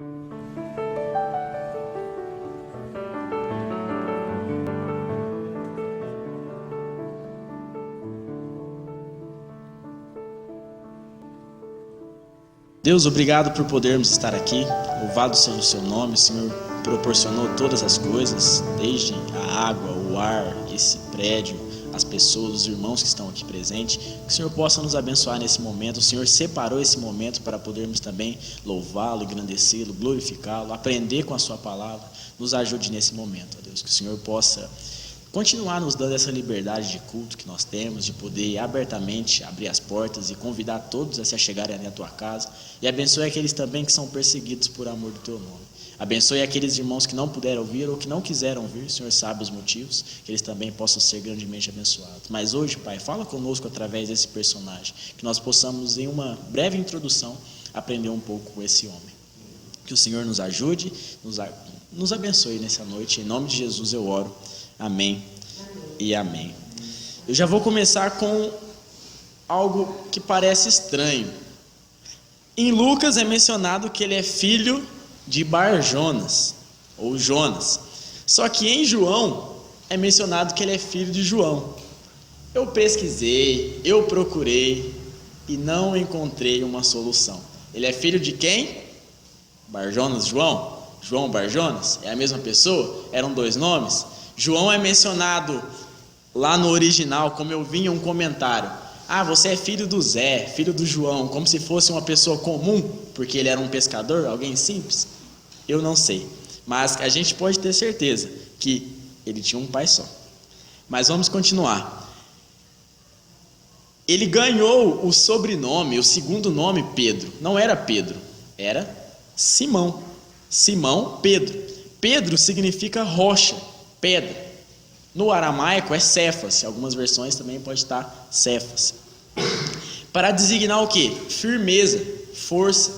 Deus, obrigado por podermos estar aqui. Louvado seja o seu nome. O Senhor proporcionou todas as coisas, desde a água, o ar, esse prédio, as pessoas, os irmãos que estão aqui presentes. Que o Senhor possa nos abençoar nesse momento. O Senhor separou esse momento para podermos também louvá-lo, engrandecê-lo, glorificá-lo, aprender com a sua palavra. Nos ajude nesse momento, ó Deus. Que o Senhor possa continuar nos dando essa liberdade de culto que nós temos, de poder abertamente abrir as portas e convidar todos a se achegarem à tua casa. E abençoe aqueles também que são perseguidos por amor do teu nome. Abençoe aqueles irmãos que não puderam vir ou que não quiseram vir. O Senhor sabe os motivos, que eles também possam ser grandemente abençoados. Mas hoje, Pai, fala conosco através desse personagem, que nós possamos, em uma breve introdução, aprender um pouco com esse homem. Que o Senhor nos ajude, nos abençoe nessa noite. Em nome de Jesus eu oro. Amém e amém. Eu já vou começar com algo que parece estranho. Em Lucas é mencionado que ele é filho de Bar-Jonas, ou Jonas. Só que em João é mencionado que ele é filho de João. Eu pesquisei, eu procurei e não encontrei uma solução. Ele é filho de quem? Bar-Jonas, João? João Bar-Jonas? É a mesma pessoa? Eram dois nomes? João é mencionado lá no original, como eu vi em um comentário. Ah, você é filho do Zé, filho do João, como se fosse uma pessoa comum, porque ele era um pescador, alguém simples. Eu não sei, mas a gente pode ter certeza que ele tinha um pai só. Mas vamos continuar. Ele ganhou o sobrenome, o segundo nome Pedro. Não era Pedro, era Simão. Simão Pedro. Pedro significa rocha, pedra. No aramaico é Cefas, algumas versões também pode estar Cefas. Para designar o que? Firmeza, força.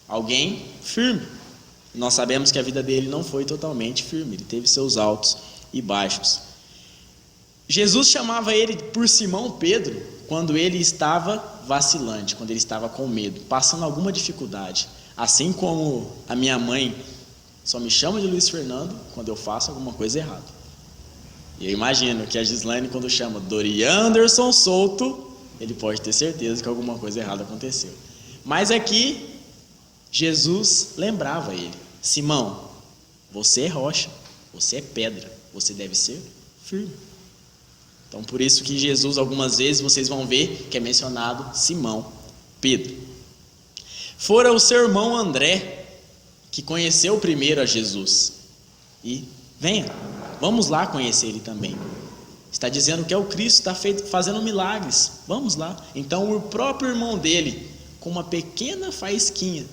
Alguém firme. Nós sabemos que a vida dele não foi totalmente firme, ele teve seus altos e baixos. Jesus chamava ele por Simão Pedro quando ele estava vacilante, quando ele estava com medo, passando alguma dificuldade. Assim como a minha mãe só me chama de Luiz Fernando quando eu faço alguma coisa errada. E eu imagino que a Gislaine, quando chama Dorian Anderson Souto, ele pode ter certeza que alguma coisa errada aconteceu. Mas aqui, Jesus lembrava ele: Simão, você é rocha, você é pedra, você deve ser firme. Então, por isso que Jesus, algumas vezes, vocês vão ver que é mencionado Simão Pedro. Fora o seu irmão André, que conheceu primeiro a Jesus. E venha, vamos lá conhecer ele também. Está dizendo que é o Cristo, está fazendo milagres. Vamos lá. Então o próprio irmão dele, com uma pequena faísquinha.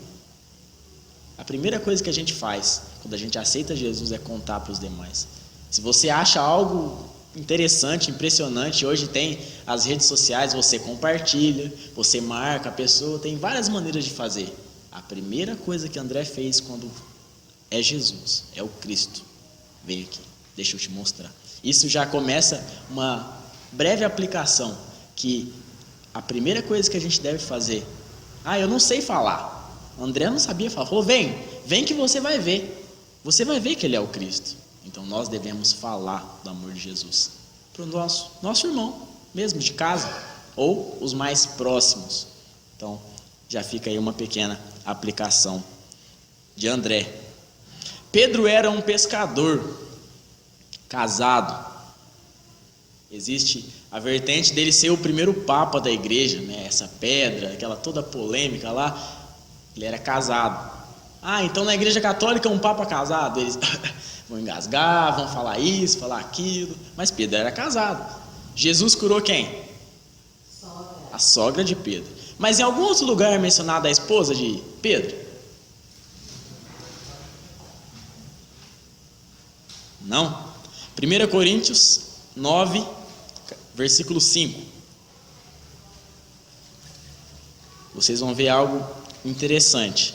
A primeira coisa que a gente faz quando a gente aceita Jesus é contar para os demais. Se você acha algo interessante, impressionante, hoje tem as redes sociais, você compartilha, você marca a pessoa, tem várias maneiras de fazer. A primeira coisa que André fez quando é Jesus, é o Cristo. Vem aqui, deixa eu te mostrar. Isso já começa uma breve aplicação, que a primeira coisa que a gente deve fazer, eu não sei falar. André não sabia falar, falou, vem que você vai ver que ele é o Cristo. Então nós devemos falar do amor de Jesus para o nosso irmão, mesmo de casa, ou os mais próximos. Então já fica aí uma pequena aplicação de André. Pedro era um pescador, casado. Existe a vertente dele ser o primeiro papa da igreja, né? Essa pedra, aquela toda polêmica lá, ele era casado. Então na igreja católica um papa casado, eles vão engasgar, vão falar isso, falar aquilo, mas Pedro era casado. Jesus curou quem? A sogra de Pedro. Mas em algum outro lugar é mencionada a esposa de Pedro? Não. 1 Coríntios 9, versículo 5. Vocês vão ver algo interessante.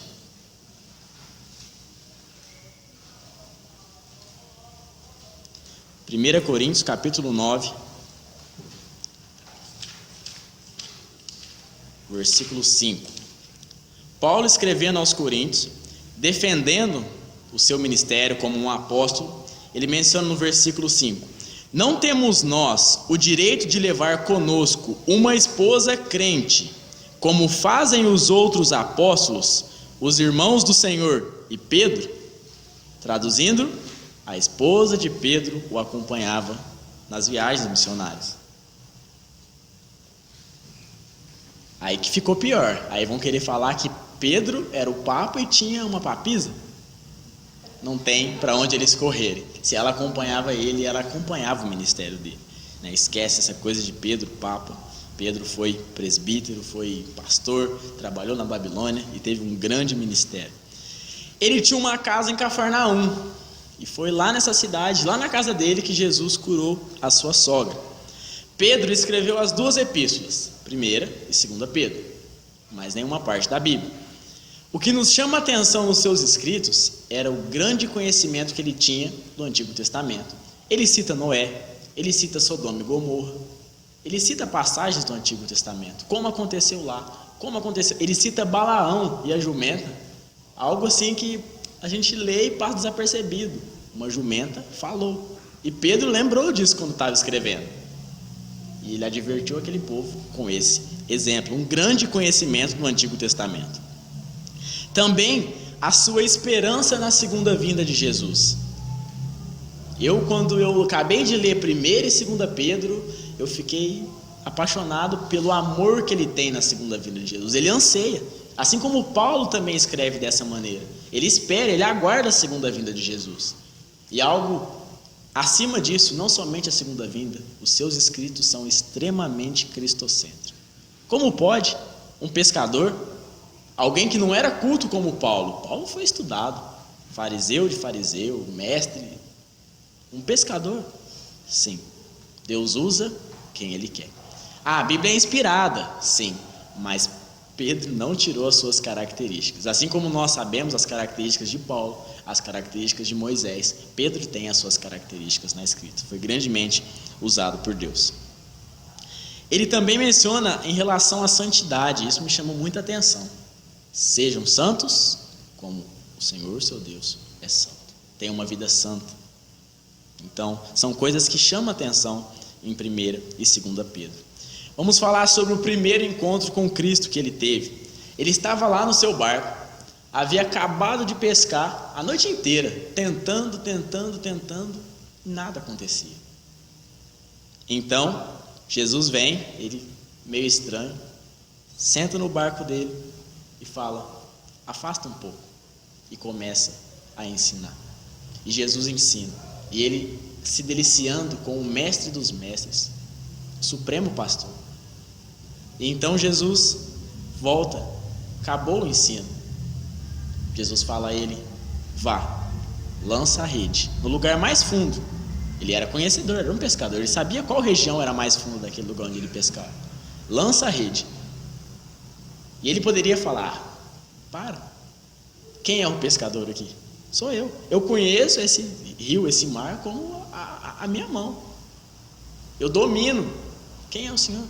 1 Coríntios capítulo 9, versículo 5. Paulo escrevendo aos Coríntios, defendendo o seu ministério como um apóstolo, ele menciona no versículo 5: não temos nós o direito de levar conosco uma esposa crente, como fazem os outros apóstolos, os irmãos do Senhor e Pedro? Traduzindo, a esposa de Pedro o acompanhava nas viagens missionárias. Aí que ficou pior. Aí vão querer falar que Pedro era o papa e tinha uma papisa. Não tem para onde eles correrem. Se ela acompanhava ele, ela acompanhava o ministério dele, né? Esquece essa coisa de Pedro, papa. Pedro foi presbítero, foi pastor, trabalhou na Babilônia e teve um grande ministério. Ele tinha uma casa em Cafarnaum, e foi lá nessa cidade, lá na casa dele, que Jesus curou a sua sogra. Pedro escreveu as 2 epístolas, 1ª e 2ª Pedro, mas nenhuma parte da Bíblia. O que nos chama a atenção nos seus escritos era o grande conhecimento que ele tinha do Antigo Testamento. Ele cita Noé, ele cita Sodoma e Gomorra, ele cita passagens do Antigo Testamento, como aconteceu lá, como aconteceu. Ele cita Balaão e a jumenta, algo assim que a gente lê e passa desapercebido. Uma jumenta falou, e Pedro lembrou disso quando estava escrevendo, e ele advertiu aquele povo com esse exemplo, um grande conhecimento do Antigo Testamento. Também a sua esperança na segunda vinda de Jesus. Quando eu acabei de ler 1ª e 2ª Pedro, eu fiquei apaixonado pelo amor que ele tem na segunda vinda de Jesus. Ele anseia, assim como Paulo também escreve dessa maneira. Ele espera, ele aguarda a segunda vinda de Jesus. E algo acima disso, não somente a segunda vinda, os seus escritos são extremamente cristocêntricos. Como pode um pescador, alguém que não era culto como Paulo foi estudado, fariseu de fariseu, mestre, um pescador? Sim, Deus usa quem Ele quer. A Bíblia é inspirada, sim, mas Pedro não tirou as suas características. Assim como nós sabemos as características de Paulo, as características de Moisés, Pedro tem as suas características na escrita. Foi grandemente usado por Deus. Ele também menciona em relação à santidade, isso me chamou muita atenção. Sejam santos, como o Senhor, seu Deus, é santo. Tenham uma vida santa. Então, são coisas que chamam atenção em 1ª e 2ª Pedro. Vamos falar sobre o primeiro encontro com Cristo que ele teve. Ele estava lá no seu barco, havia acabado de pescar a noite inteira, tentando, nada acontecia. Então, Jesus vem, ele meio estranho, senta no barco dele e fala: afasta um pouco, e começa a ensinar. E Jesus ensina, e ele se deliciando com o mestre dos mestres, o supremo pastor. E então Jesus volta, acabou o ensino. Jesus fala a ele: vá, lança a rede no lugar mais fundo. Ele era conhecedor, era um pescador, ele sabia qual região era mais fundo daquele lugar onde ele pescava. Lança a rede. E ele poderia falar: para, quem é o pescador aqui? Sou eu. Eu conheço esse rio, esse mar como a minha mão. Eu domino. Quem é o Senhor?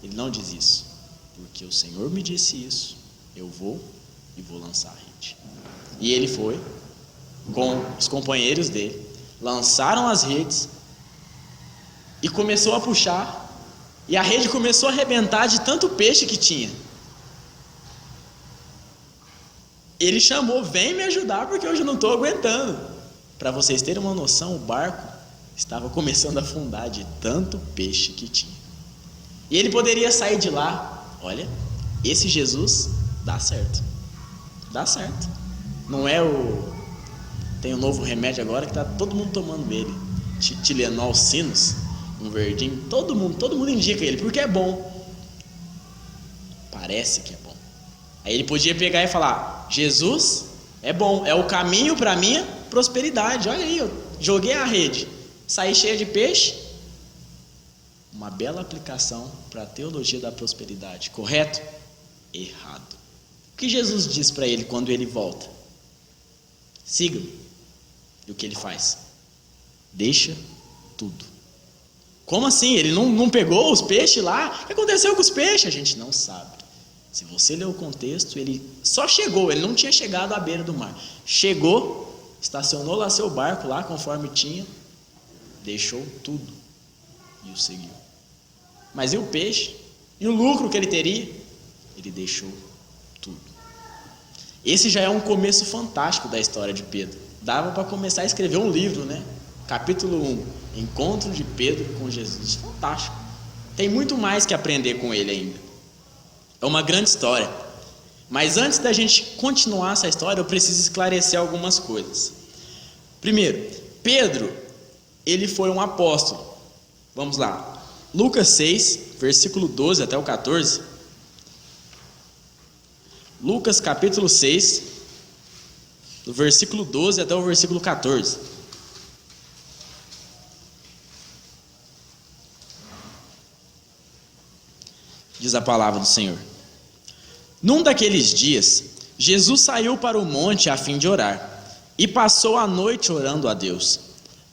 Ele não diz isso, porque o Senhor me disse isso. Eu vou e vou lançar a rede. E ele foi com os companheiros dele, lançaram as redes e começou a puxar, e a rede começou a arrebentar de tanto peixe que tinha. Ele chamou: vem me ajudar, porque hoje eu não estou aguentando. Para vocês terem uma noção, o barco estava começando a afundar de tanto peixe que tinha. E ele poderia sair de lá: olha, esse Jesus dá certo. Dá certo. Não é tem um novo remédio agora que está todo mundo tomando ele, Tilenol Sinus, um verdinho, todo mundo indica ele, porque é bom. Parece que é bom. Aí ele podia pegar e falar: Jesus é bom, é o caminho para a minha prosperidade. Olha aí, eu joguei a rede, saí cheia de peixe. Uma bela aplicação para a teologia da prosperidade, correto? Errado. O que Jesus diz para ele quando ele volta? Siga-me. E o que ele faz? Deixa tudo. Como assim? Ele não pegou os peixes lá? O que aconteceu com os peixes? A gente não sabe. Se você ler o contexto, ele só chegou, ele não tinha chegado à beira do mar. Chegou, estacionou lá seu barco, lá conforme tinha, deixou tudo e o seguiu. Mas e o peixe? E o lucro que ele teria? Ele deixou tudo. Esse já é um começo fantástico da história de Pedro. Dava para começar a escrever um livro, né? Capítulo 1, Encontro de Pedro com Jesus. Fantástico. Tem muito mais que aprender com ele ainda. É uma grande história. Mas antes da gente continuar essa história, eu preciso esclarecer algumas coisas. Primeiro, Pedro, ele foi um apóstolo. Vamos lá. Lucas 6, versículo 12 até o 14. Lucas capítulo 6, do versículo 12 até o versículo 14. Diz a palavra do Senhor. Num daqueles dias, Jesus saiu para o monte a fim de orar, e passou a noite orando a Deus.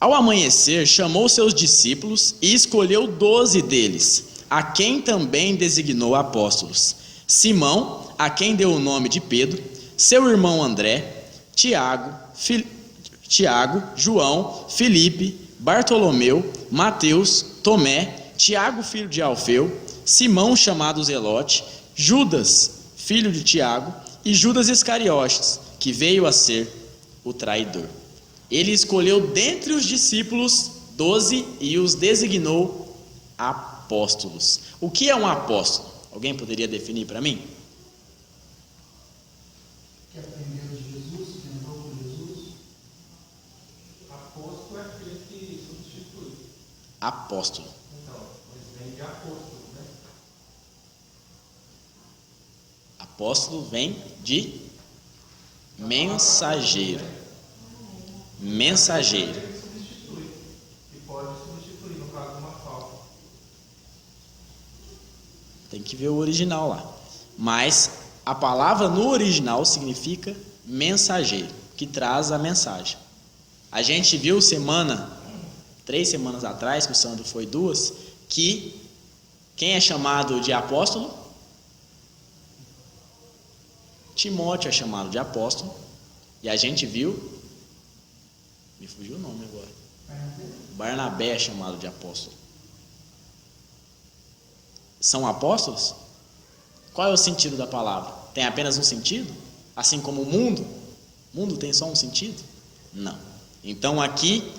Ao amanhecer, chamou seus discípulos e escolheu 12 deles, a quem também designou apóstolos: Simão, a quem deu o nome de Pedro, seu irmão André, Tiago, João, Filipe, Bartolomeu, Mateus, Tomé, Tiago, filho de Alfeu, Simão, chamado Zelote, Judas, filho de Tiago, e Judas Iscariotes, que veio a ser o traidor. Ele escolheu dentre os discípulos 12 e os designou apóstolos. O que é um apóstolo? Alguém poderia definir para mim? Que aprendeu de Jesus, que andou com Jesus. Apóstolo é aquele que substitui. Apóstolo. Então, mas vem de apóstolo, né? Apóstolo vem de mensageiro. Mensageiro. Ele substitui. E pode substituir, no caso de uma falta. Tem que ver o original lá. Mas a palavra no original significa mensageiro, que traz a mensagem. A gente viu 3 semanas atrás, que o Sandro foi 2, que quem é chamado de apóstolo? Timóteo é chamado de apóstolo. E a gente viu, me fugiu o nome agora, Barnabé é chamado de apóstolo. São apóstolos? Qual é o sentido da palavra? Tem apenas um sentido? Assim como o mundo? O mundo tem só um sentido? Não. Então aqui,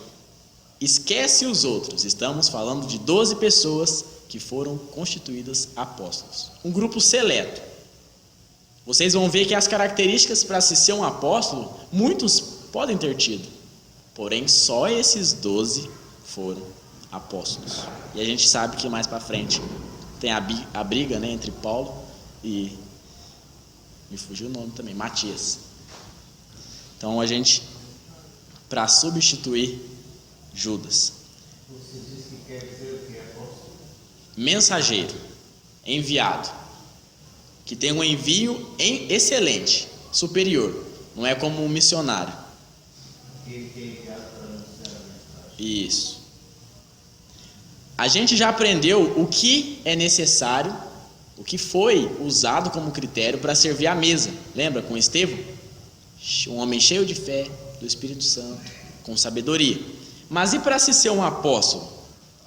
esquece os outros. Estamos falando de 12 pessoas que foram constituídas apóstolos. Um grupo seleto. Vocês vão ver que as características para se ser um apóstolo, muitos podem ter tido. Porém, só esses 12 foram apóstolos. E a gente sabe que mais para frente tem a briga, né, entre Paulo e, me fugiu o nome também, Matias. Então a gente, para substituir Judas. Você diz que quer dizer o que é apóstolo? Mensageiro, enviado, que tem um envio excelente, superior. Não é como um missionário. Aquele que é enviado para anunciar a mensagem. Isso. A gente já aprendeu o que é necessário, o que foi usado como critério para servir à mesa. Lembra com Estevão? Um homem cheio de fé, do Espírito Santo, com sabedoria. Mas e para se ser um apóstolo?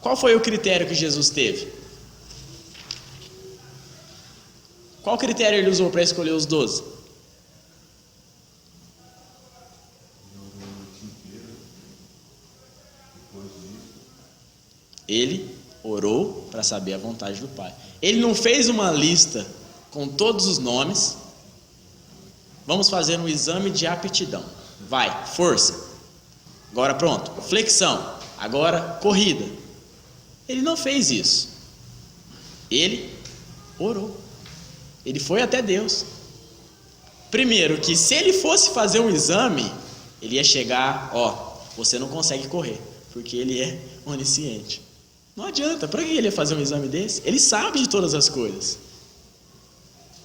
Qual foi o critério que Jesus teve? Qual critério ele usou para escolher os 12? Ele orou para saber a vontade do Pai. Ele não fez uma lista com todos os nomes. Vamos fazer um exame de aptidão. Vai, força. Agora pronto, flexão. Agora corrida. Ele não fez isso. Ele orou. Ele foi até Deus. Primeiro, que se ele fosse fazer um exame, ele ia chegar, você não consegue correr, porque ele é onisciente. Não adianta, para que ele ia fazer um exame desse? Ele sabe de todas as coisas.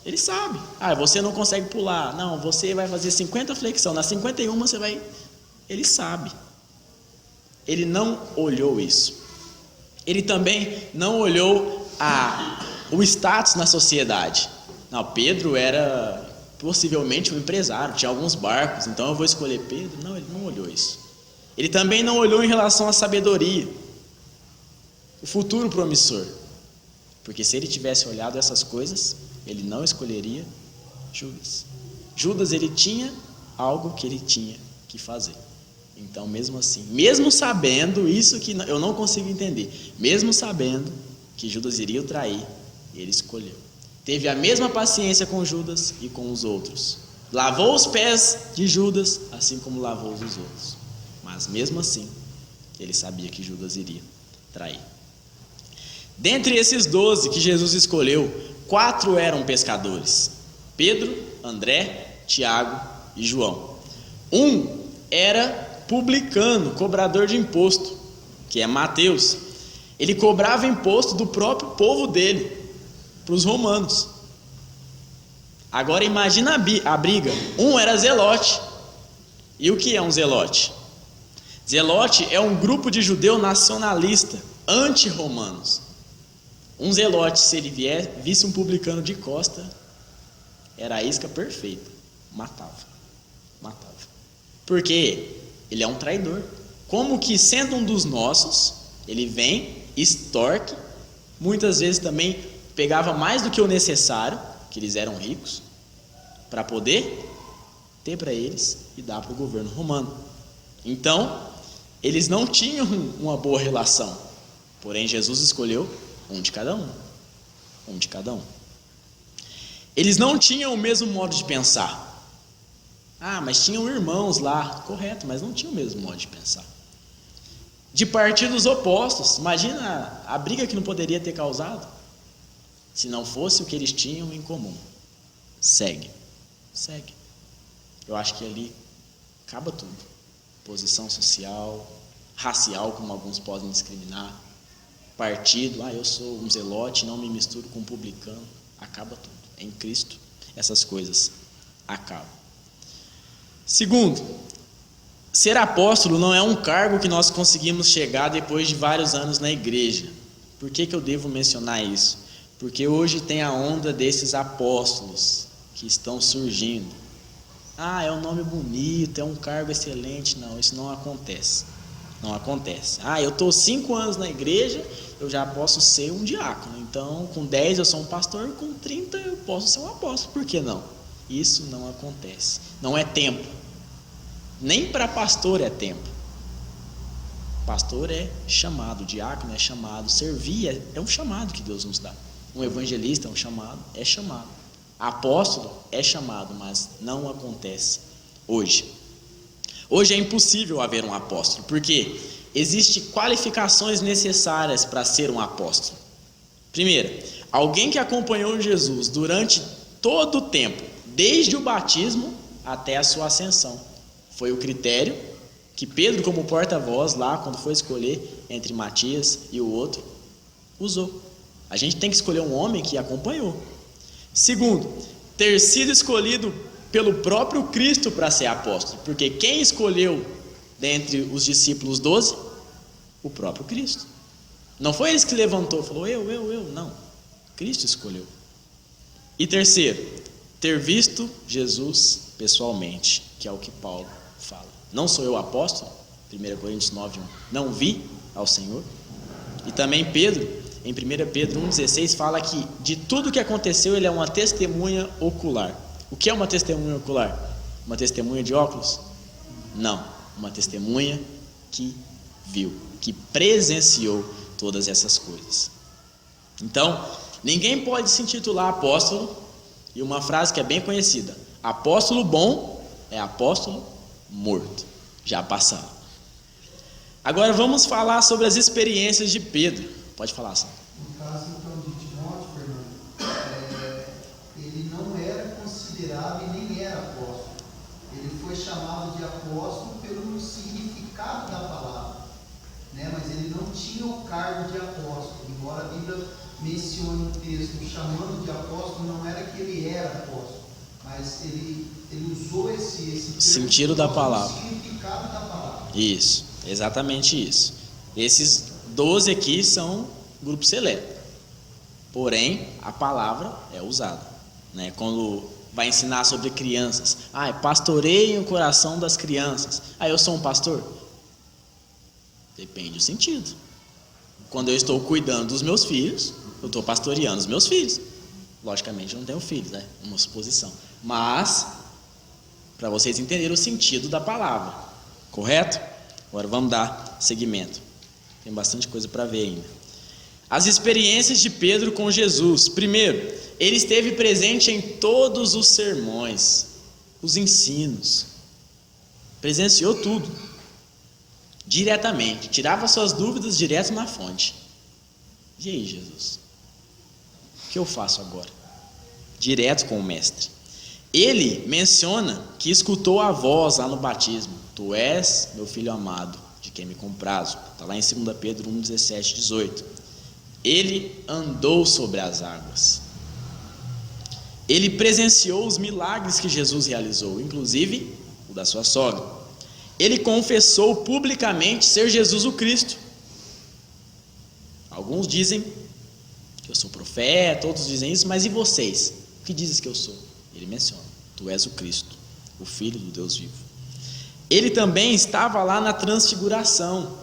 Ele sabe. Você não consegue pular. Não, você vai fazer 50 flexão, na 51 você vai... Ele sabe. Ele não olhou isso. Ele também não olhou o status na sociedade. Não, Pedro era possivelmente um empresário, tinha alguns barcos, então eu vou escolher Pedro. Não, ele não olhou isso. Ele também não olhou em relação à sabedoria, o futuro promissor. Porque se ele tivesse olhado essas coisas, ele não escolheria Judas. Judas, ele tinha algo que ele tinha que fazer. Então, mesmo assim, mesmo sabendo isso que eu não consigo entender, mesmo sabendo que Judas iria o trair, ele escolheu. Teve a mesma paciência com Judas e com os outros. Lavou os pés de Judas, assim como lavou os dos outros. Mas mesmo assim, ele sabia que Judas iria trair. Dentre esses 12 que Jesus escolheu, 4 eram pescadores: Pedro, André, Tiago e João. Um era publicano, cobrador de imposto, que é Mateus. Ele cobrava imposto do próprio povo dele, para os romanos. Agora imagina a briga. Um era zelote. E o que é um zelote? Zelote é um grupo de judeu nacionalista, anti-romanos. Um zelote, se ele visse um publicano de costa, era a isca perfeita. Matava. Porque ele é um traidor. Como que, sendo um dos nossos, ele vem, extorque, muitas vezes também pegava mais do que o necessário, que eles eram ricos, para poder ter para eles e dar para o governo romano. Então, eles não tinham uma boa relação. Porém, Jesus escolheu um de cada um. Eles não tinham o mesmo modo de pensar. Mas tinham irmãos lá, correto, mas não tinham o mesmo modo de pensar. De partidos opostos, imagina a briga que não poderia ter causado, se não fosse o que eles tinham em comum. Segue. Eu acho que ali acaba tudo. Posição social, racial, como alguns podem discriminar, partido, eu sou um zelote, não me misturo com um publicano. Acaba tudo. Em Cristo, essas coisas acabam. Segundo, ser apóstolo não é um cargo que nós conseguimos chegar depois de vários anos na igreja. Por que eu devo mencionar isso? Porque hoje tem a onda desses apóstolos que estão surgindo. É um nome bonito, é um cargo excelente. Não, isso não acontece. Eu estou 5 anos na igreja, eu já posso ser um diácono. Então, com 10 eu sou um pastor, com 30 eu posso ser um apóstolo. Por que não? Isso não acontece. Não é tempo. Nem para pastor é tempo. Pastor é chamado, diácono é chamado, servir é um chamado que Deus nos dá. Um evangelista é um chamado, é chamado. Apóstolo é chamado, mas não acontece hoje. Hoje é impossível haver um apóstolo, porque existem qualificações necessárias para ser um apóstolo. Primeiro, alguém que acompanhou Jesus durante todo o tempo, desde o batismo até a sua ascensão. Foi o critério que Pedro, como porta-voz lá, quando foi escolher entre Matias e o outro, usou. A gente tem que escolher um homem que acompanhou. Segundo, ter sido escolhido pelo próprio Cristo para ser apóstolo, porque quem escolheu dentre os discípulos 12? O próprio Cristo. Não foi eles que levantou, falou não. Cristo escolheu. E terceiro, ter visto Jesus pessoalmente, que é o que Paulo fala. Não sou eu apóstolo, 1 Coríntios 9:1, não vi ao Senhor. E também Pedro, em 1 Pedro 1,16, fala que de tudo que aconteceu ele é uma testemunha ocular. O que é uma testemunha ocular? Uma testemunha de óculos? Não, uma testemunha que viu, que presenciou todas essas coisas. Então, ninguém pode se intitular apóstolo, e uma frase que é bem conhecida: apóstolo bom é apóstolo morto. Já passaram. Agora vamos falar sobre as experiências de Pedro. Pode falar, Sam. No caso, então, de Timóteo, Fernando, ele não era considerado e nem era apóstolo. Ele foi chamado de apóstolo pelo significado da palavra, né? Mas ele não tinha o cargo de apóstolo. Embora a Bíblia mencione no texto chamando de apóstolo, não era que ele era apóstolo, mas ele usou esse sentido da palavra, significado da palavra. Isso, exatamente isso. Esses 12 aqui são grupo seleto, porém a palavra é usada. né? Quando vai ensinar sobre crianças, pastoreiem o coração das crianças. Eu sou um pastor? Depende do sentido. Quando eu estou cuidando dos meus filhos, eu estou pastoreando os meus filhos. Logicamente eu não tenho filhos, né? Uma suposição. Mas, para vocês entenderem o sentido da palavra, correto? Agora vamos dar seguimento. Tem bastante coisa para ver ainda. As experiências de Pedro com Jesus. Primeiro, ele esteve presente em todos os sermões, os ensinos. Presenciou tudo. Diretamente. Tirava suas dúvidas direto na fonte. E aí, Jesus? O que eu faço agora? Direto com o mestre. Ele menciona que escutou a voz lá no batismo: Tu és meu filho amado, de quem me comprazo. Está lá em 2 Pedro 1, 17, 18. Ele andou sobre as águas. Ele presenciou os milagres que Jesus realizou, inclusive o da sua sogra. Ele confessou publicamente ser Jesus o Cristo. Alguns dizem que eu sou profeta, outros dizem isso, mas e vocês? O que dizes que eu sou? Ele menciona: Tu és o Cristo, o Filho do Deus vivo. Ele também estava lá na transfiguração.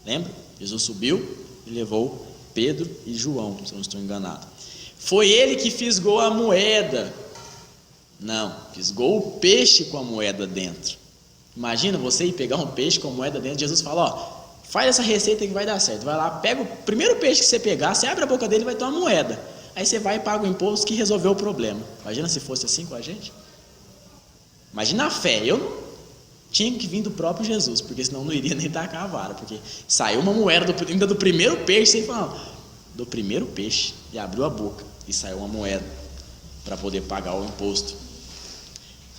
Lembra? Jesus subiu e levou Pedro e João, se eu não estou enganado. Foi ele que fisgou a moeda. Não, fisgou o peixe com a moeda dentro. Imagina você ir pegar um peixe com a moeda dentro. Jesus fala: faz essa receita que vai dar certo. Vai lá, pega o primeiro peixe que você pegar, você abre a boca dele e vai ter uma moeda. Aí você vai e paga o imposto que resolveu o problema. Imagina se fosse assim com a gente. Imagina a fé. Eu não tinha que vir do próprio Jesus, porque senão não iria nem tacar a vara, porque saiu uma moeda ainda do primeiro peixe, sem falar, do primeiro peixe, e abriu a boca e saiu uma moeda para poder pagar o imposto.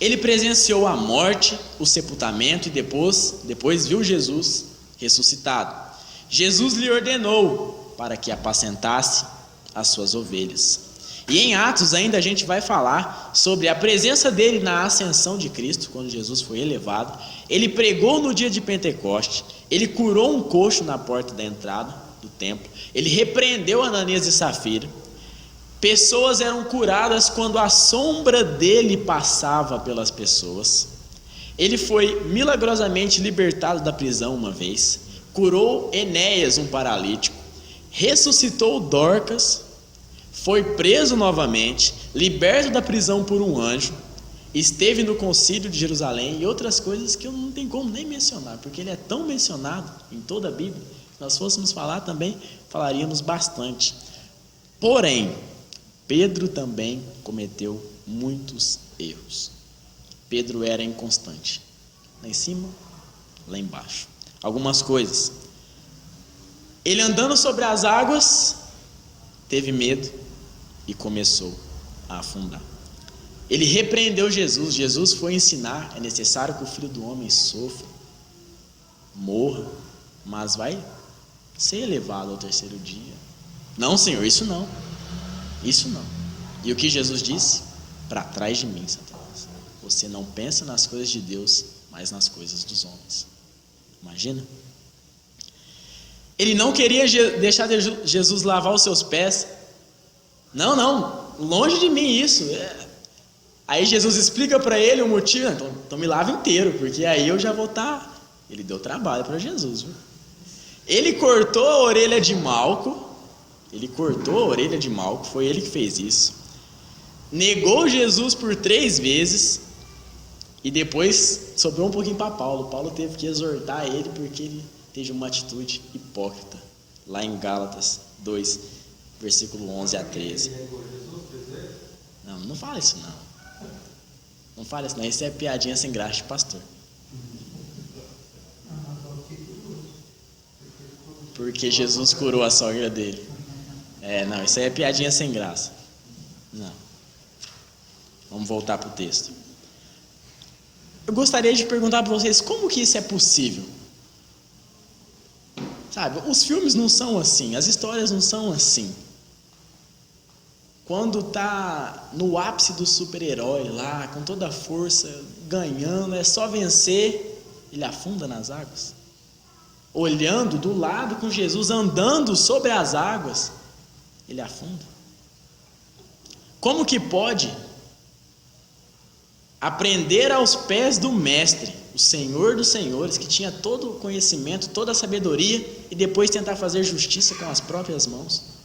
Ele presenciou a morte, o sepultamento e depois viu Jesus ressuscitado. Jesus lhe ordenou para que apacentasse as suas ovelhas. E em Atos ainda a gente vai falar sobre a presença dele na ascensão de Cristo, quando Jesus foi elevado. Ele pregou no dia de Pentecoste, ele curou um coxo na porta da entrada do templo, ele repreendeu Ananias e Safira. Pessoas eram curadas quando a sombra dele passava pelas pessoas. Ele foi milagrosamente libertado da prisão uma vez, curou Enéas, um paralítico, ressuscitou Dorcas, foi preso novamente, liberto da prisão por um anjo, esteve no concílio de Jerusalém e outras coisas que eu não tenho como nem mencionar, porque ele é tão mencionado em toda a Bíblia. Se nós fôssemos falar também, falaríamos bastante. Porém, Pedro também cometeu muitos erros. Pedro era inconstante, lá em cima, lá embaixo. Algumas coisas. Ele andando sobre as águas, teve medo e começou a afundar. Ele repreendeu Jesus. Jesus foi ensinar: é necessário que o Filho do Homem sofra, morra, mas vai ser elevado ao terceiro dia. Não, Senhor, isso não. Isso não. E o que Jesus disse? Para trás de mim, Satanás. Você não pensa nas coisas de Deus, mas nas coisas dos homens. Imagina. Ele não queria deixar Jesus lavar os seus pés. Não, longe de mim isso. Aí Jesus explica para ele o motivo: então me lava inteiro, porque aí eu já vou estar. Ele deu trabalho para Jesus, viu? Ele cortou a orelha de Malco. Foi ele que fez isso. Negou Jesus por 3 vezes. E depois sobrou um pouquinho para Paulo. Paulo teve que exortar ele porque ele teve uma atitude hipócrita. Lá em Gálatas 2, versículo 11 a 13. Não fala isso não. Não fala isso não. Isso é piadinha sem graça de pastor. Porque Jesus curou a sogra dele. Não, isso aí é piadinha sem graça. Não. Vamos voltar para o texto. Eu gostaria de perguntar para vocês: como que isso é possível? Sabe, os filmes não são assim, as histórias não são assim. Quando está no ápice do super-herói lá, com toda a força, ganhando, é só vencer, ele afunda nas águas. Olhando do lado com Jesus, andando sobre as águas, ele afunda. Como que pode aprender aos pés do Mestre, o Senhor dos Senhores, que tinha todo o conhecimento, toda a sabedoria, e depois tentar fazer justiça com as próprias mãos?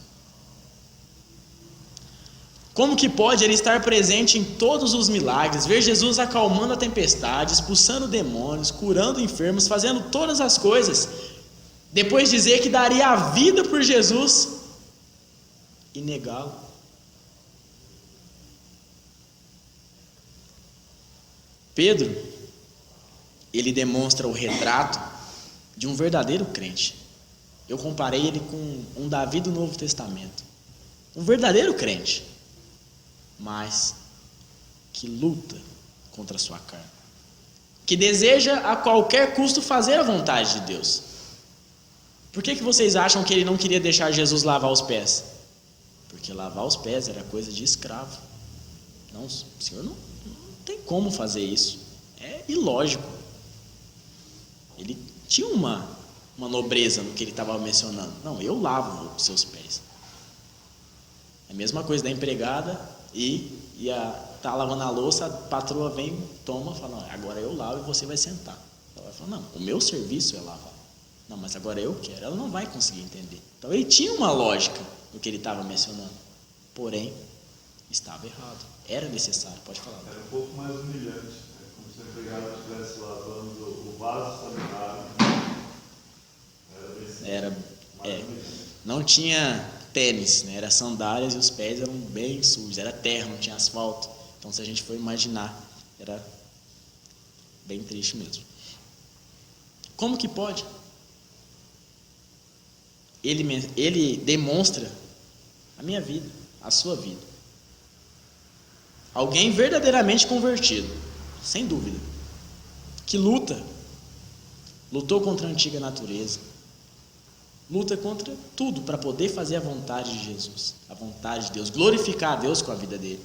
Como que pode ele estar presente em todos os milagres, ver Jesus acalmando a tempestade, expulsando demônios, curando enfermos, fazendo todas as coisas, depois dizer que daria a vida por Jesus e negá-lo? Pedro, ele demonstra o retrato de um verdadeiro crente. Eu comparei ele com um Davi do Novo Testamento. Um verdadeiro crente, mas que luta contra a sua carne, que deseja a qualquer custo fazer a vontade de Deus. Por que vocês acham que ele não queria deixar Jesus lavar os pés? Porque lavar os pés era coisa de escravo. Não, o Senhor não tem como fazer isso. É ilógico. Ele tinha uma nobreza no que ele estava mencionando. Não, eu lavo os seus pés. É a mesma coisa da empregada e tá lavando a louça, a patroa vem, toma, fala, não, agora eu lavo e você vai sentar. Ela vai falar, não, o meu serviço é lavar. Não, mas agora eu quero. Ela não vai conseguir entender. Então ele tinha uma lógica no que ele estava mencionando, porém estava errado. Era necessário, pode falar. Era um pouco mais humilhante, né? Como se a empregada estivesse lavando o vaso sanitário. Era não tinha tênis, né? Era sandálias e os pés eram bem sujos, era terra, não tinha asfalto. Então, se a gente for imaginar, era bem triste mesmo. Como que pode? Ele demonstra a minha vida, a sua vida. Alguém verdadeiramente convertido, sem dúvida, que lutou contra a antiga natureza, luta contra tudo para poder fazer a vontade de Jesus, a vontade de Deus, glorificar a Deus com a vida dele,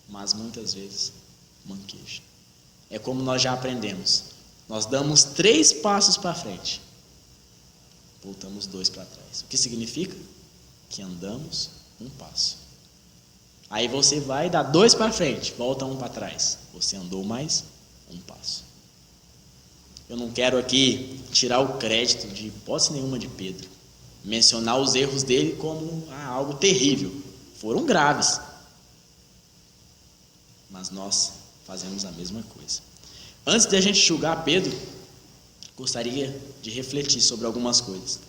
mas muitas vezes manqueja. É como nós já aprendemos, nós damos 3 passos para frente, voltamos 2 para trás. O que significa? Que andamos 1 passo. Aí você vai dar 2 para frente, volta 1 para trás. Você andou mais 1 passo. Eu não quero aqui tirar o crédito de hipótese nenhuma de Pedro, mencionar os erros dele como algo terrível. Foram graves. Mas nós fazemos a mesma coisa. Antes de a gente julgar Pedro, gostaria de refletir sobre algumas coisas.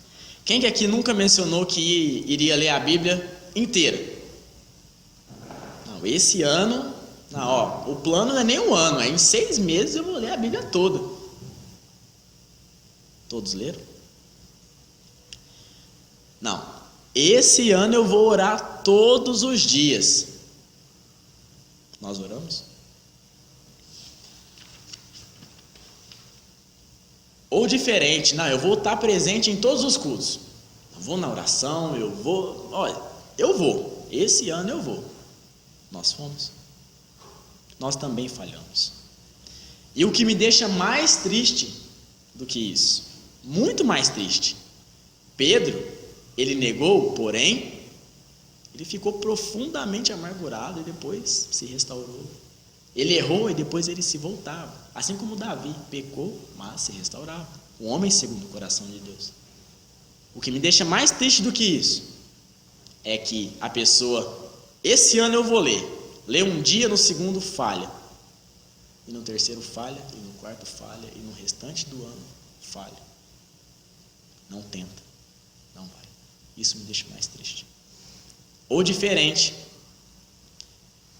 Quem que aqui nunca mencionou que iria ler a Bíblia inteira? Não, esse ano, o plano não é nem 1 ano, é em 6 meses eu vou ler a Bíblia toda. Todos leram? Não, esse ano eu vou orar todos os dias. Nós oramos? Ou diferente, não, eu vou estar presente em todos os cultos. Eu vou na oração, eu vou. Esse ano eu vou. Nós fomos. Nós também falhamos. E o que me deixa mais triste do que isso, muito mais triste, Pedro, ele negou, porém, ele ficou profundamente amargurado e depois se restaurou. Ele errou e depois ele se voltava, assim como Davi pecou, mas se restaurava. O homem segundo o coração de Deus. O que me deixa mais triste do que isso é que a pessoa, esse ano eu vou ler um dia, no segundo falha, e no terceiro falha, e no quarto falha, e no restante do ano falha. Não tenta, não vai. Isso me deixa mais triste. Ou diferente,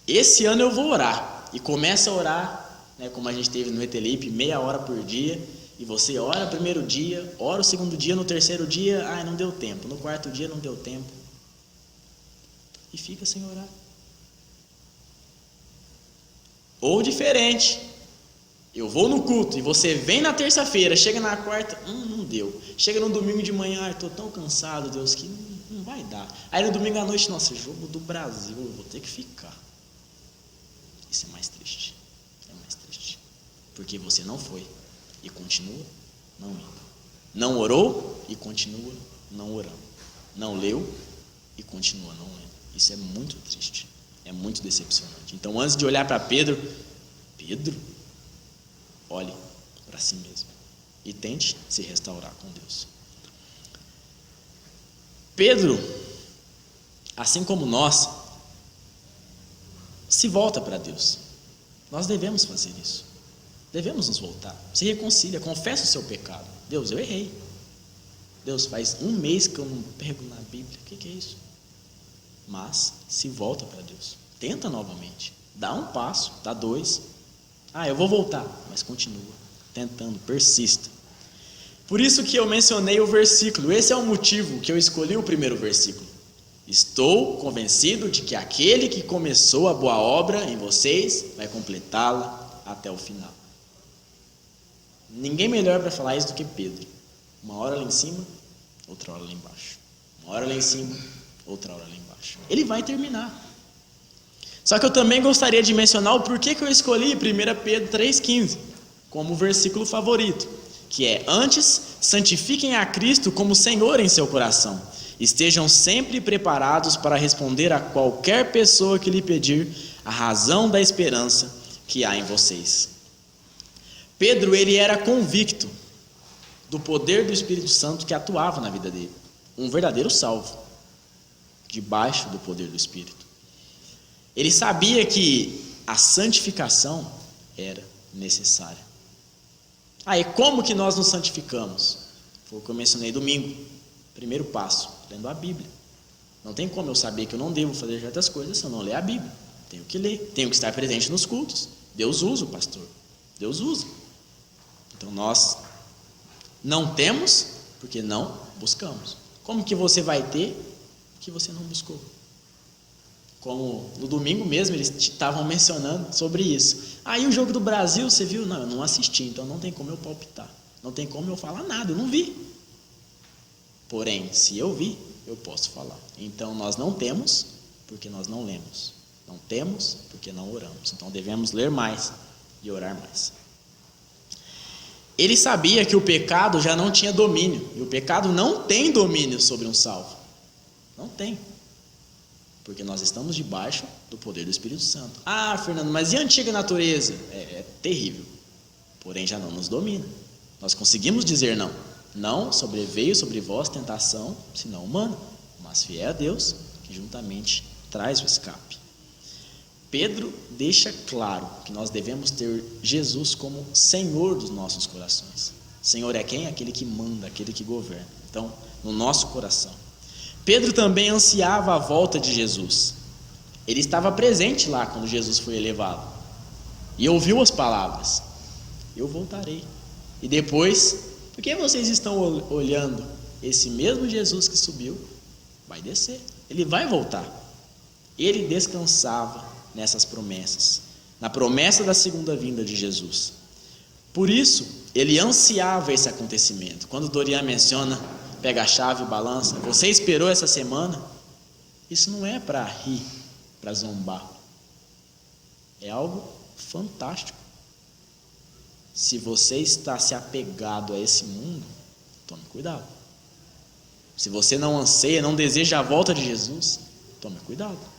esse ano eu vou orar, e começa a orar, né, como a gente teve no Etelipe, meia hora por dia, e você ora o primeiro dia, ora o segundo dia, no terceiro dia, não deu tempo, no quarto dia não deu tempo, e fica sem orar. Ou diferente, eu vou no culto e você vem na terça-feira, chega na quarta, não deu. Chega no domingo de manhã, estou tão cansado, Deus, que não vai dar. Aí no domingo à noite, nossa, jogo do Brasil, eu vou ter que ficar. Isso é mais triste. É mais triste. Porque você não foi e continua não indo. Não orou e continua não orando. Não leu e continua não lendo. Isso é muito triste, é muito decepcionante. Então, antes de olhar para Pedro, olhe para si mesmo e tente se restaurar com Deus. Pedro, assim como nós, se volta para Deus. Nós devemos fazer isso. Devemos nos voltar. Se reconcilia, confessa o seu pecado. Deus, eu errei. Deus, faz 1 mês que eu não pego na Bíblia. O que é isso? Mas se volta para Deus. Tenta novamente. Dá 1 passo, dá 2. Eu vou voltar. Mas continua tentando, persista. Por isso que eu mencionei o versículo. Esse é o motivo que eu escolhi o primeiro versículo. Estou convencido de que aquele que começou a boa obra em vocês vai completá-la até o final. Ninguém melhor para falar isso do que Pedro. Uma hora lá em cima, outra hora lá embaixo. Uma hora lá em cima, outra hora lá embaixo. Ele vai terminar. Só que eu também gostaria de mencionar o porquê que eu escolhi 1 Pedro 3,15 como versículo favorito, que é: antes, santifiquem a Cristo como Senhor em seu coração. Estejam sempre preparados para responder a qualquer pessoa que lhe pedir a razão da esperança que há em vocês. Pedro, ele era convicto do poder do Espírito Santo que atuava na vida dele. Um verdadeiro salvo, debaixo do poder do Espírito. Ele sabia que a santificação era necessária. E como que nós nos santificamos? Foi o que eu mencionei domingo. Primeiro passo, lendo a Bíblia. Não tem como eu saber que eu não devo fazer certas coisas se eu não ler a Bíblia. Tenho que ler, tenho que estar presente nos cultos. Deus usa o pastor, Deus usa. Então nós não temos porque não buscamos. Como que você vai ter o que você não buscou? Como no domingo mesmo eles estavam mencionando sobre isso. Aí o jogo do Brasil, você viu? Não, eu não assisti, então não tem como eu palpitar. Não tem como eu falar nada, eu não vi. Porém, se eu vi, eu posso falar. Então nós não temos porque nós não lemos. Não temos porque não oramos. Então devemos ler mais e orar mais. Ele sabia que o pecado já não tinha domínio. E o pecado não tem domínio sobre um salvo. Não tem. Porque nós estamos debaixo do poder do Espírito Santo. Fernando, mas e a antiga natureza? É terrível. Porém já não nos domina. Nós conseguimos dizer não. Não sobreveio sobre vós tentação, senão humana, mas fiel a Deus, que juntamente traz o escape. Pedro deixa claro que nós devemos ter Jesus como Senhor dos nossos corações. Senhor é quem? Aquele que manda, aquele que governa. Então, no nosso coração. Pedro também ansiava a volta de Jesus. Ele estava presente lá quando Jesus foi elevado. E ouviu as palavras: eu voltarei. E depois, por que vocês estão olhando? Esse mesmo Jesus que subiu vai descer. Ele vai voltar. Ele descansava nessas promessas, na promessa da segunda vinda de Jesus. Por isso, ele ansiava esse acontecimento. Quando Dorian menciona, pega a chave e balança, você esperou essa semana? Isso não é para rir, para zombar. É algo fantástico. Se você está se apegado a esse mundo, tome cuidado. Se você não anseia, não deseja a volta de Jesus, tome cuidado.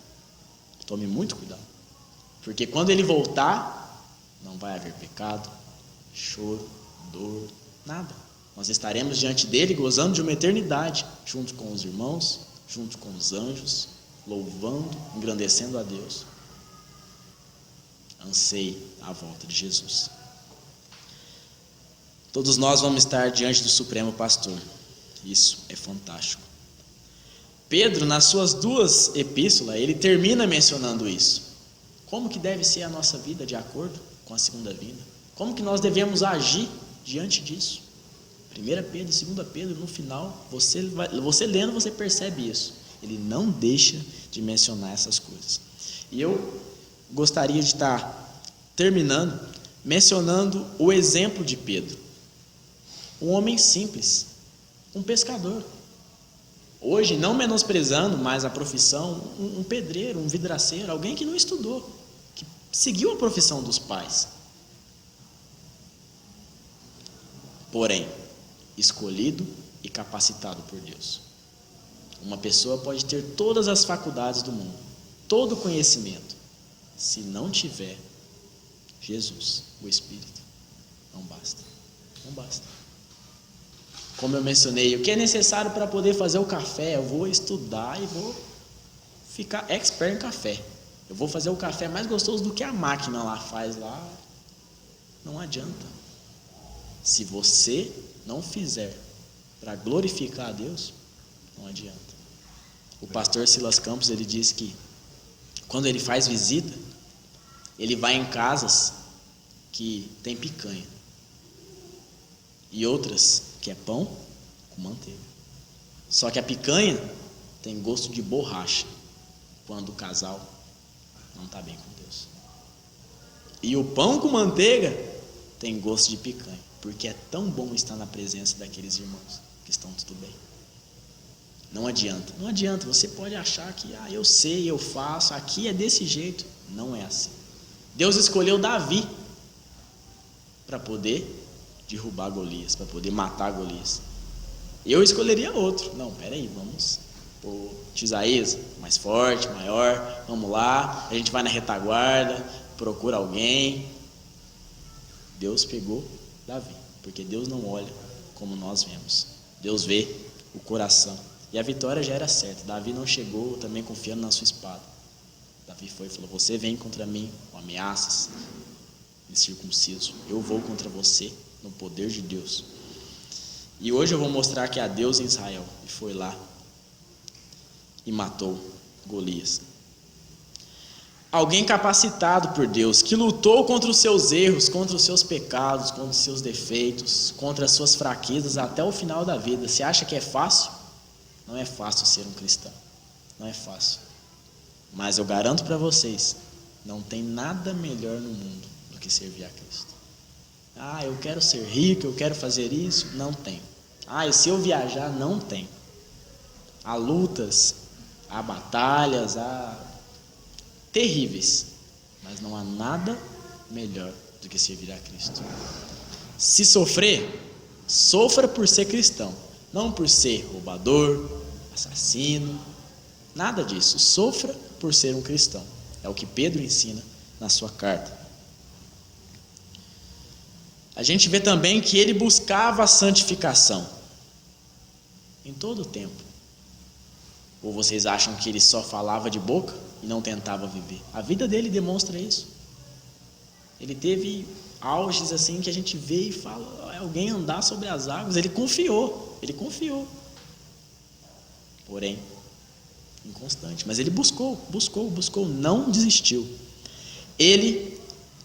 Tome muito cuidado. Porque quando ele voltar, não vai haver pecado, choro, dor, nada. Nós estaremos diante dele gozando de uma eternidade, junto com os irmãos, junto com os anjos, louvando, engrandecendo a Deus. Anseie a volta de Jesus. Todos nós vamos estar diante do Supremo Pastor. Isso é fantástico. Pedro, nas suas 2 epístolas, ele termina mencionando isso. Como que deve ser a nossa vida de acordo com a segunda vinda? Como que nós devemos agir diante disso? 1 Pedro e 2 Pedro, no final, você lendo, você percebe isso. Ele não deixa de mencionar essas coisas. E eu gostaria de estar terminando mencionando o exemplo de Pedro. Um homem simples, um pescador. Hoje, não menosprezando mais a profissão, um pedreiro, um vidraceiro, alguém que não estudou, que seguiu a profissão dos pais. Porém, escolhido e capacitado por Deus. Uma pessoa pode ter todas as faculdades do mundo, todo o conhecimento, se não tiver Jesus, o Espírito, não basta. Não basta. Como eu mencionei, o que é necessário para poder fazer o café? Eu vou estudar e vou ficar expert em café. Eu vou fazer o café mais gostoso do que a máquina lá faz lá. Não adianta. Se você não fizer para glorificar a Deus, não adianta. O pastor Silas Campos, ele diz que quando ele faz visita, ele vai em casas que tem picanha e outras que é pão com manteiga. Só que a picanha tem gosto de borracha quando o casal não está bem com Deus. E o pão com manteiga tem gosto de picanha, porque é tão bom estar na presença daqueles irmãos que estão tudo bem. Não adianta, não adianta. Você pode achar que eu sei, eu faço, aqui é desse jeito. Não é assim. Deus escolheu Davi para poder derrubar Golias, para poder matar Golias. Eu escolheria outro. Não, peraí, vamos pôr Isaías, mais forte, maior, vamos lá, a gente vai na retaguarda, procura alguém. Deus pegou Davi, porque Deus não olha como nós vemos, Deus vê o coração. E a vitória já era certa. Davi não chegou também confiando na sua espada. Davi foi e falou: você vem contra mim com ameaças, incircunciso, eu vou contra você no poder de Deus. E hoje eu vou mostrar que há Deus em Israel. E foi lá e matou Golias. Alguém capacitado por Deus, que lutou contra os seus erros, contra os seus pecados, contra os seus defeitos, contra as suas fraquezas até o final da vida. Você acha que é fácil? Não é fácil ser um cristão. Não é fácil. Mas eu garanto para vocês, não tem nada melhor no mundo do que servir a Cristo. Eu quero ser rico, eu quero fazer isso. Não tem. E se eu viajar? Não tem. Há lutas, há batalhas, há terríveis, mas não há nada melhor do que servir a Cristo. Se sofrer, sofra por ser cristão, não por ser roubador, assassino, nada disso. Sofra por ser um cristão. É o que Pedro ensina na sua carta. A gente vê também que ele buscava a santificação em todo o tempo. Ou vocês acham que ele só falava de boca e não tentava viver? A vida dele demonstra isso. Ele teve auges assim que a gente vê e fala: alguém andar sobre as águas. Ele confiou. Porém, inconstante. Mas ele buscou, não desistiu. Ele,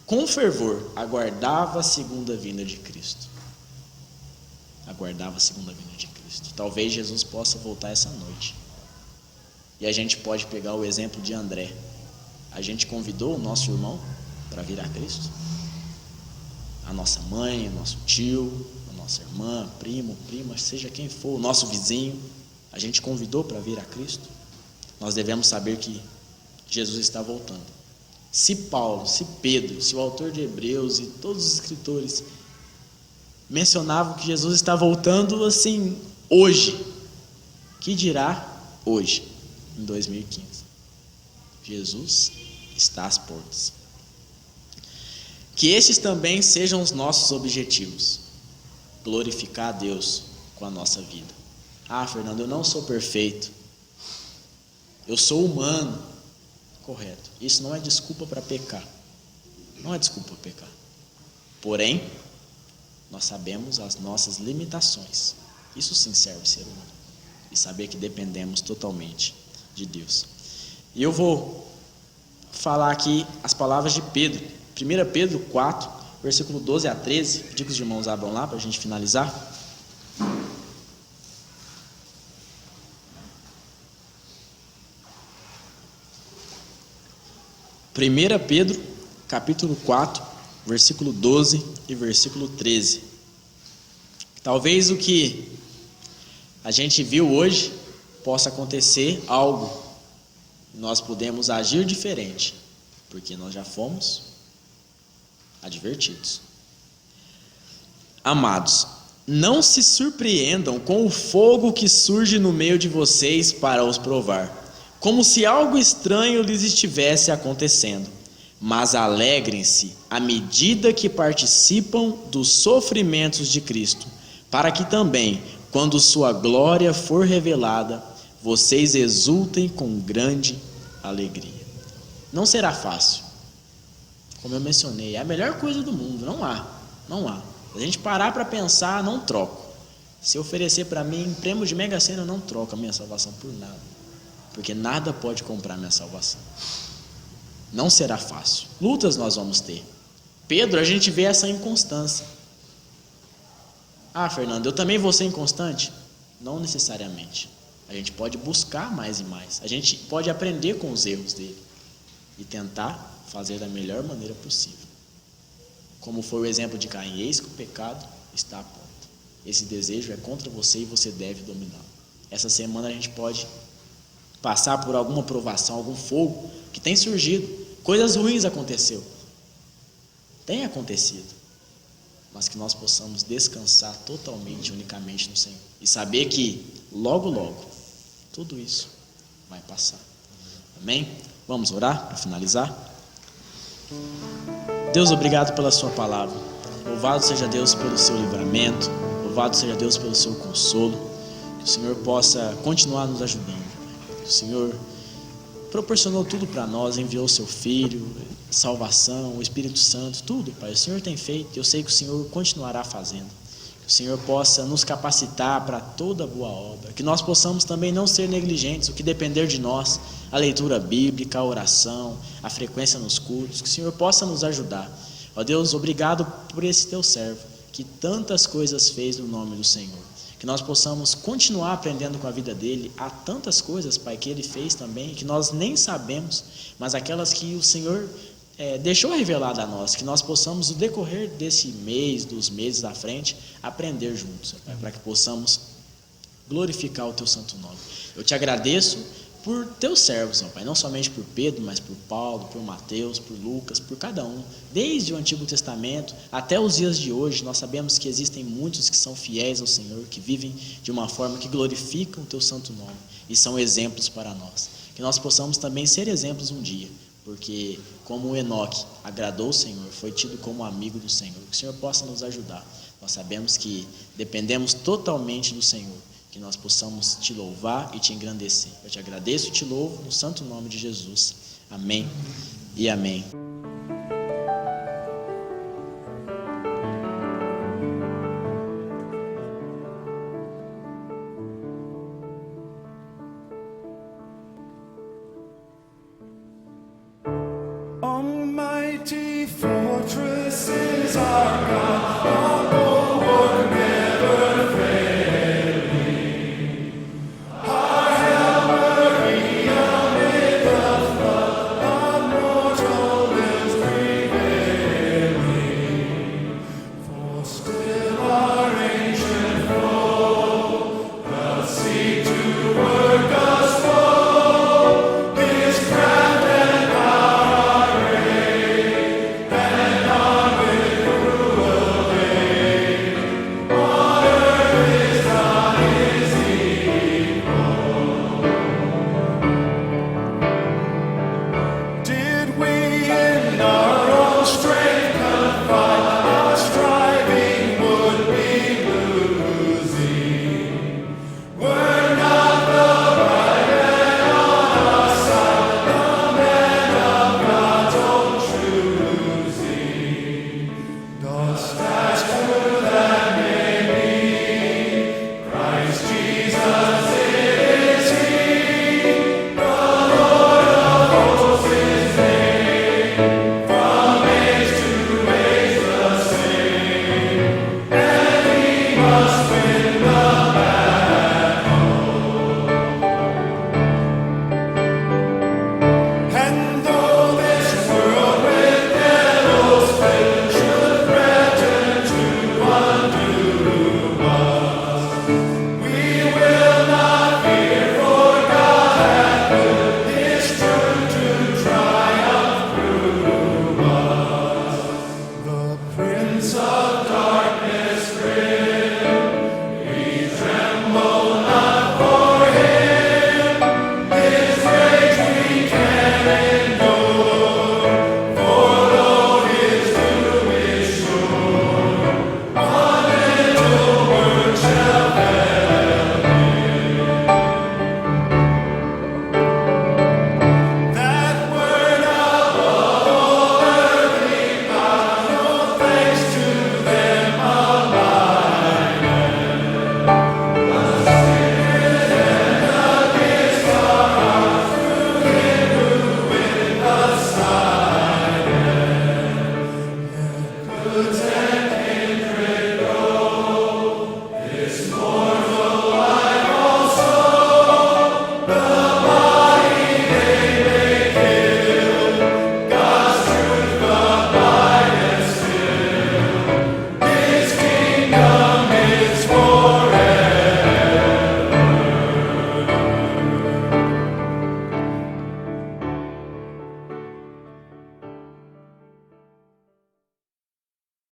com fervor, aguardava a segunda vinda de Cristo. Talvez Jesus possa voltar essa noite. E a gente pode pegar o exemplo de André. A gente convidou o nosso irmão para vir a Cristo. A nossa mãe, o nosso tio, a nossa irmã, primo, prima, seja quem for, o nosso vizinho. A gente convidou para vir a Cristo. Nós devemos saber que Jesus está voltando. Se Paulo, se Pedro, se o autor de Hebreus e todos os escritores mencionavam que Jesus está voltando assim, hoje, que dirá hoje, em 2015? Jesus está às portas. Que estes também sejam os nossos objetivos: glorificar a Deus com a nossa vida. Fernando, eu não sou perfeito, eu sou humano. Correto, isso não é desculpa para pecar. Porém, nós sabemos as nossas limitações. Isso sim serve ser humano. E saber que dependemos totalmente de Deus. E eu vou falar aqui as palavras de Pedro. 1 Pedro 4, versículo 12 a 13. Pedir que os irmãos abram lá para a gente finalizar. 1 Pedro, capítulo 4, versículo 12 e versículo 13. Talvez o que a gente viu hoje possa acontecer algo. Nós podemos agir diferente, porque nós já fomos advertidos. Amados, Não se surpreendam com o fogo que surge no meio de vocês para os provar, como se algo estranho lhes estivesse acontecendo. Mas alegrem-se à medida que participam dos sofrimentos de Cristo, para que também, quando sua glória for revelada, vocês exultem com grande alegria. Não será fácil. Como eu mencionei, é a melhor coisa do mundo. Não há. Se a gente parar para pensar, não troco. Se oferecer para mim prêmio de Mega Sena, eu não troco a minha salvação por nada. Porque nada pode comprar minha salvação. Não será fácil. Lutas nós vamos ter. Pedro, a gente vê essa inconstância. Ah, Fernando, eu também vou ser inconstante? Não necessariamente. A gente pode buscar mais e mais. A gente pode aprender com os erros dele e tentar fazer da melhor maneira possível. Como foi o exemplo de Caim, eis que o pecado está à porta. Esse desejo é contra você e você deve dominá-lo. Essa semana a gente pode passar por alguma provação, algum fogo que tem surgido. Coisas ruins aconteceu. Tem acontecido. Mas que nós possamos descansar totalmente, unicamente no Senhor. E saber que logo, logo, tudo isso vai passar. Amém? Vamos orar para finalizar? Deus, obrigado pela sua palavra. Louvado seja Deus pelo seu livramento. Louvado seja Deus pelo seu consolo. Que o Senhor possa continuar nos ajudando. Que o Senhor proporcionou tudo para nós, enviou o seu Filho, salvação, o Espírito Santo, tudo, Pai. O Senhor tem feito e eu sei que o Senhor continuará fazendo. Que o Senhor possa nos capacitar para toda boa obra. Que nós possamos também não ser negligentes, o que depender de nós, a leitura bíblica, a oração, a frequência nos cultos. Que o Senhor possa nos ajudar. Ó Deus, obrigado por esse teu servo, que tantas coisas fez no nome do Senhor. Que nós possamos continuar aprendendo com a vida dele. Há tantas coisas, Pai, que ele fez também, que nós nem sabemos, mas aquelas que o Senhor deixou revelada a nós, que nós possamos, no decorrer desse mês, dos meses à frente, aprender juntos, Pai, para que possamos glorificar o teu santo nome. Eu te agradeço por teus servos, ó Pai, não somente por Pedro, mas por Paulo, por Mateus, por Lucas, por cada um, desde o Antigo Testamento até os dias de hoje. Nós sabemos que existem muitos que são fiéis ao Senhor, que vivem de uma forma que glorificam o teu santo nome e são exemplos para nós. Que nós possamos também ser exemplos um dia, porque como o Enoque agradou o Senhor, foi tido como amigo do Senhor. Que o Senhor possa nos ajudar. Nós sabemos que dependemos totalmente do Senhor. Que nós possamos te louvar e te engrandecer. Eu te agradeço e te louvo no santo nome de Jesus. Amém e amém. Almighty fortress is our God, our bulwark never failing. Our helper, He amid the flood, our mortal ills prevailing. For still our ancient foe doth seek to work us woe. His craft and power great, and armed with cruel hate. On earth is not his equal. Did we in our own strength confide, our striving would be losing. Were not the bright men on our side, the men of God's own choosing. Dost ask who that may be? Christ Jesus is He, the Lord of hosts His name. From age to age the Good